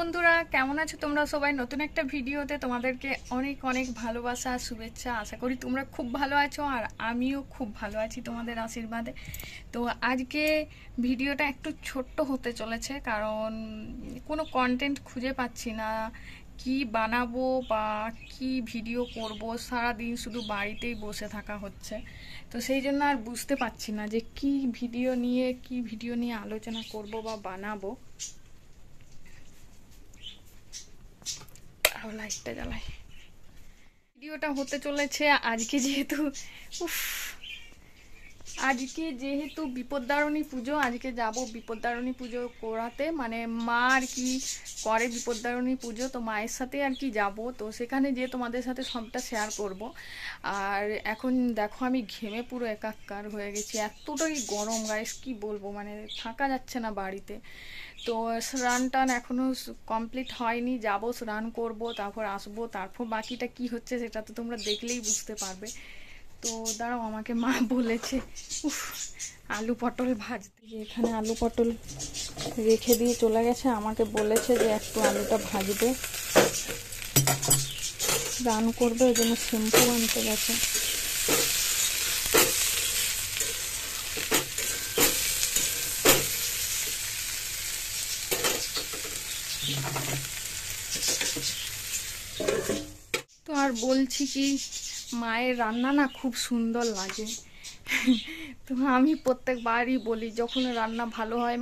বন্ধুরা, কেমন আছো তোমরা সবাই? নতুন একটা ভিডিওতে তোমাদেরকে অনেক অনেক ভালোবাসা আর শুভেচ্ছা। আশা করি তোমরা খুব ভালো আছো আর আমিও খুব ভালো আছি তোমাদের আশীর্বাদে। তো আজকে ভিডিওটা একটু ছোট্ট হতে চলেছে, কারণ কোনো কন্টেন্ট খুঁজে পাচ্ছি না, কি বানাবো বা কি ভিডিও করব। সারাদিন শুধু বাড়িতেই বসে থাকা হচ্ছে, তো সেই জন্য আর বুঝতে পারছি না যে কি ভিডিও নিয়ে আলোচনা করব বা বানাবো। লাইটটা জ্বালাই। ভিডিওটা হতে চলেছে আজকে যেহেতু বিপদ্তারিণী পুজো। আজকে যাব বিপদ্তারিণী পুজো করাতে, মানে মা আর কি করে বিপদ্তারিণী পুজো, তো মায়ের সাথে আর কি যাব। তো সেখানে যেয়ে তোমাদের সাথে সবটা শেয়ার করব। আর এখন দেখো আমি ঘেমে পুরো একাকার হয়ে গেছি, এতটাই গরম গাইস, কি বলবো, মানে থাকা যাচ্ছে না বাড়িতে। তো স্নান টান এখনো কমপ্লিট হয়নি, যাব স্নান করব, তারপর আসবো, তারপর বাকিটা কি হচ্ছে সেটা তো তোমরা দেখলেই বুঝতে পারবে। তো দাঁড়াও, আমাকে মা বলেছে আলু পটল ভাজতে। এখানে আলু পটল রেখে দিয়ে চলে গেছে, আমাকে বলেছে যে একটু আলুটা ভাজবে, রান করবে, ওই জন্য শ্যাম্পু আনতে গেছে। তো আর বলছি কি, মায়ের রান্না না খুব সুন্দর লাগে। তো আমি প্রত্যেকবারই বলি, যখন রান্না ভালো হয়,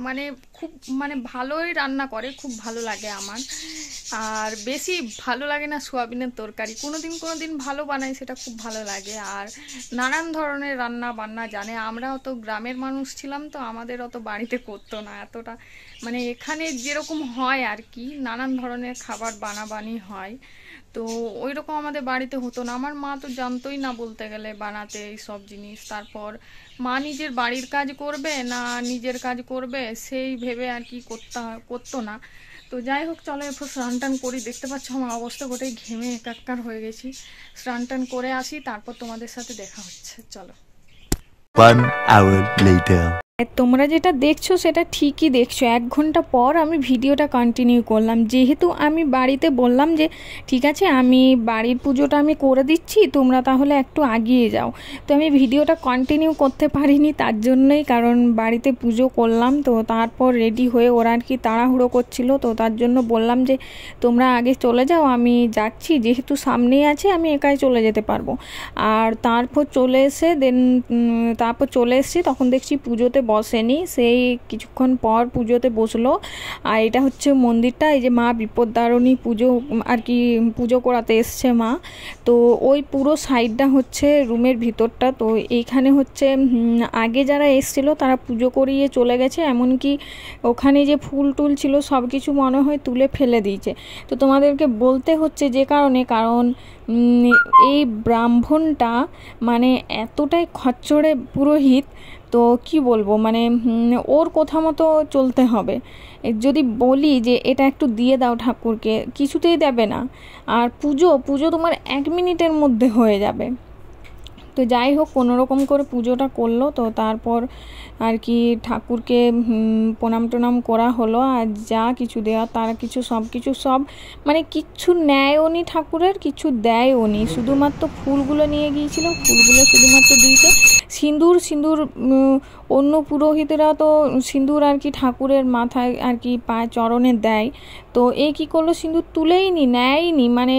মানে ভালোই রান্না করে, খুব ভালো লাগে আমার। আর বেশি ভালো লাগে না সোয়াবিনের তরকারি, কোনোদিন ভালো বানাই, সেটা খুব ভালো লাগে। আর নানান ধরনের রান্না বান্না জানে। আমরা অত গ্রামের মানুষ ছিলাম, তো আমাদের অত বাড়িতে করতো না এতটা, মানে এখানে যেরকম হয় আর কি, নানান ধরনের খাবার বানাবানি হয়, তো ওই রকম আমাদের বাড়িতে হতো না। আমার মা তো জানতোই না বলতে গেলে বানাতে এই সব জিনিস। তারপর মা নিজের বাড়ির কাজ করবে না নিজের কাজ করবে, সেই ভেবে আর কি করতো না। তো যাই হোক, চলো এরপর স্নান টান করি। দেখতে পাচ্ছ আমার অবস্থা গোটাই ঘেমে একাকার হয়ে গেছি। স্নান টান করে আসি, তারপর তোমাদের সাথে দেখা হচ্ছে। চলো। 1 hour later. তোমরা যেটা দেখছো সেটা ঠিকই দেখছো। 1 ঘন্টা পর আমি ভিডিওটা কন্টিনিউ করলাম, যেহেতু আমি বাড়িতে বললাম যে ঠিক আছে আমি বাড়ির পুজোটা আমি করে দিচ্ছি, তোমরা তাহলে একটু আগিয়ে যাও। তো আমি ভিডিওটা কন্টিনিউ করতে পারিনি তার জন্যই, কারণ বাড়িতে পুজো করলাম, তো তারপর রেডি হয়ে ওরা আর কি তাড়াহুড়ো করছিল, তো তার জন্য বললাম যে তোমরা আগে চলে যাও, আমি যাচ্ছি, যেহেতু সামনেই আছে আমি একাই চলে যেতে পারবো। আর তারপর চলে এসেছি, তখন দেখছি পুজোতে বসেনি, সেই কিছুক্ষণ পর পুজোতে বসলো। আর এটা হচ্ছে মন্দিরটা, এই যে মা বিপদ্তারিণী পুজো আর কি পুজো করাতে এসছে মা। তো ওই পুরো সাইডটা হচ্ছে রুমের ভিতরটা। তো এইখানে হচ্ছে আগে যারা এসছিল তারা পুজো করিয়ে চলে গেছে, এমনকি ওখানে যে ফুল টুল ছিল সব কিছু মনে হয় তুলে ফেলে দিয়েছে। তো তোমাদেরকে বলতে হচ্ছে যে কারণ এই ব্রাহ্মণটা মানে এতটাই খচ্চড়ে পুরোহিত, তো কি বলবো, মানে ওর কথা মতো চলতে হবে। যদি বলি যে এটা একটু দিয়ে দাও ঠাকুরকে, কিছুতেই দেবে না। আর পুজো তোমার 1 মিনিটের মধ্যে হয়ে যাবে। তো যাই হোক, কোনোরকম করে পুজোটা করলো। তো তারপর আর কি ঠাকুরকে প্রণাম টনাম করা হলো, আর যা কিছু দেওয়া তারা সব মানে কিচ্ছু নেয়ও নি, ঠাকুরের কিছু দেয়ও নি, শুধুমাত্র ফুলগুলো নিয়ে গিয়েছিল, ফুলগুলো শুধুমাত্র দিয়েছে। সিঁদুর অন্য পুরোহিতেরা তো সিঁদুর আর কি ঠাকুরের মাথায় আর কি পায়ে চরণে দেয়, তো এই কী করলো, সিঁদুর তুলেই নেয়নি। মানে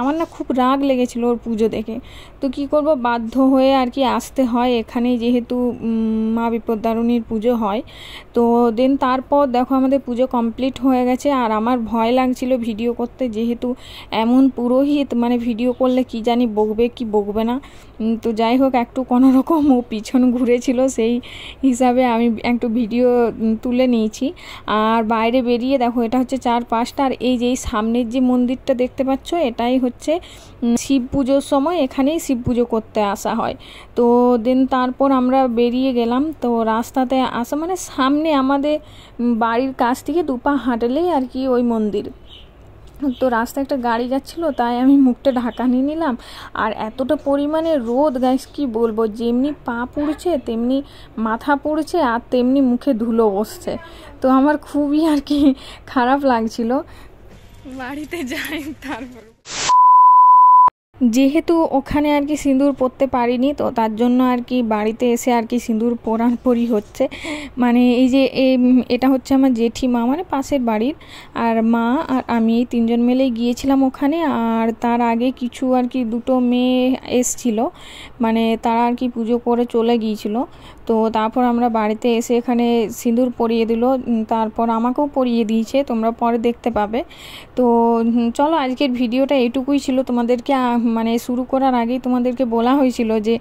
আমার না খুব রাগ লেগেছিল ওর পুজো দেখে। তো কি করব, বাধ্য হয়ে আর কি আসতে হয় এখানেই, যেহেতু মা বিপদ্তারিণীর পুজো হয়। তো দেন তারপর দেখো আমাদের পুজো কমপ্লিট হয়ে গেছে। আর আমার ভয় লাগছিল ভিডিও করতে, যেহেতু এমন পুরোহিত, মানে ভিডিও করলে কি জানি বকবে কি বকবে না। তো যাই হোক, একটু কোনোরকম ও পিছন ঘুরেছিল, সেই হিসাবে আমি একটু ভিডিও তুলে নিয়েছি। আর বাইরে বেরিয়ে দেখো, এটা হচ্ছে 4-5টা, আর এই যে এই সামনের যে মন্দিরটা দেখতে পাচ্ছ, এটাই হচ্ছে শিব পুজোর সময় এখানেই শিব পুজো করতে আসা হয়। তো দেন তারপর আমরা বেরিয়ে গেলাম। তো রাস্তাতে আসা মানে সামনে আমাদের বাড়ির কাছ থেকে 2 পা হাঁটলেই আর কি ওই মন্দির। তো রাস্তায় একটা গাড়ি যাচ্ছিল, তাই আমি মুখটা ঢাকা নিয়ে নিলাম। আর এতটা পরিমাণে রোদ গাইস, কি বলবো, যেমনি পা পুড়ছে তেমনি মাথা পুড়ছে, আর তেমনি মুখে ধুলো বসছে। তো আমার খুবই আর কি খারাপ লাগছিল। বাড়িতে যাই তারপর। যেহেতু ওখানে আর কি সিঁদুর পরতে পারিনি, তো তার জন্য আর কি বাড়িতে এসে আর কি সিঁদুর পরানপরি হচ্ছে। মানে এই যে এটা হচ্ছে আমার জেঠিমা, মানে পাশের বাড়ির, আর মা আর আমি এই তিনজন মিলেই গিয়েছিলাম ওখানে। আর তার আগে কিছু আর কি দুটো মেয়ে এসছিল, মানে তারা আর কি পুজো করে চলে গিয়েছিল। তো তারপর আমরা বাড়িতে এসে এখানে সিঁদুর পরিয়ে দিল, তারপর আমাকেও পরিয়ে দিয়েছে, তোমরা পরে দেখতে পাবে। তো চলো আজকের ভিডিওটা এইটুকুই ছিল। তোমাদেরকে মানে শুরু করার আগেই তোমাদেরকে বলা হয়েছিল যে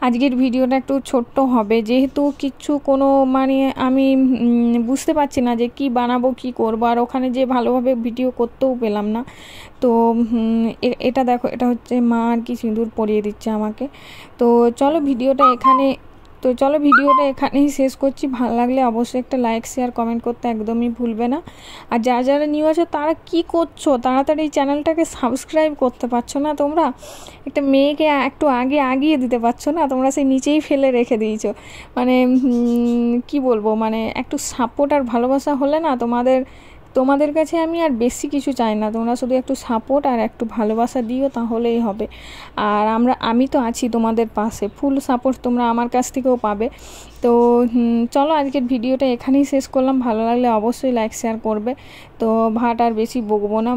আজকের ভিডিওটা একটু ছোট্ট হবে, যেহেতু কিছু কোনো মানে আমি বুঝতে পারছি না যে কি বানাবো কি করবো, আর ওখানে যে ভালোভাবে ভিডিও করতেও পেলাম না। তো এটা দেখো, এটা হচ্ছে মা আর কি সিঁদুর পরিয়ে দিচ্ছে আমাকে। তো চলো ভিডিওটা এখানেই শেষ করছি। ভালো লাগলে অবশ্যই একটা লাইক শেয়ার কমেন্ট করতে একদমই ভুলবে না। আর যারা যারা নিউ আছো তারা কি করছো, তাড়াতাড়ি চ্যানেলটাকে সাবস্ক্রাইব করতে পারছো না তোমরা? একটা মেয়েকে একটু আগিয়ে দিতে পারছো না তোমরা, সেই নিচেই ফেলে রেখে দিয়েছো। মানে কি বলবো, মানে একটু সাপোর্ট আর ভালোবাসা হলে না তোমাদের কাছে আমি আর বেশি কিছু চাই না। তোমরা শুধু একটু সাপোর্ট আর একটু ভালোবাসা দিও, তাহলেই হবে। আর আমি তো আছি তোমাদের পাশে, ফুল সাপোর্ট তোমরা আমার কাছ থেকেও পাবে। তো চলো আজকের ভিডিওটা এখানেই শেষ করলাম। ভালো লাগলে অবশ্যই লাইক শেয়ার করবে। তো ভাট আর বেশি বকবো না।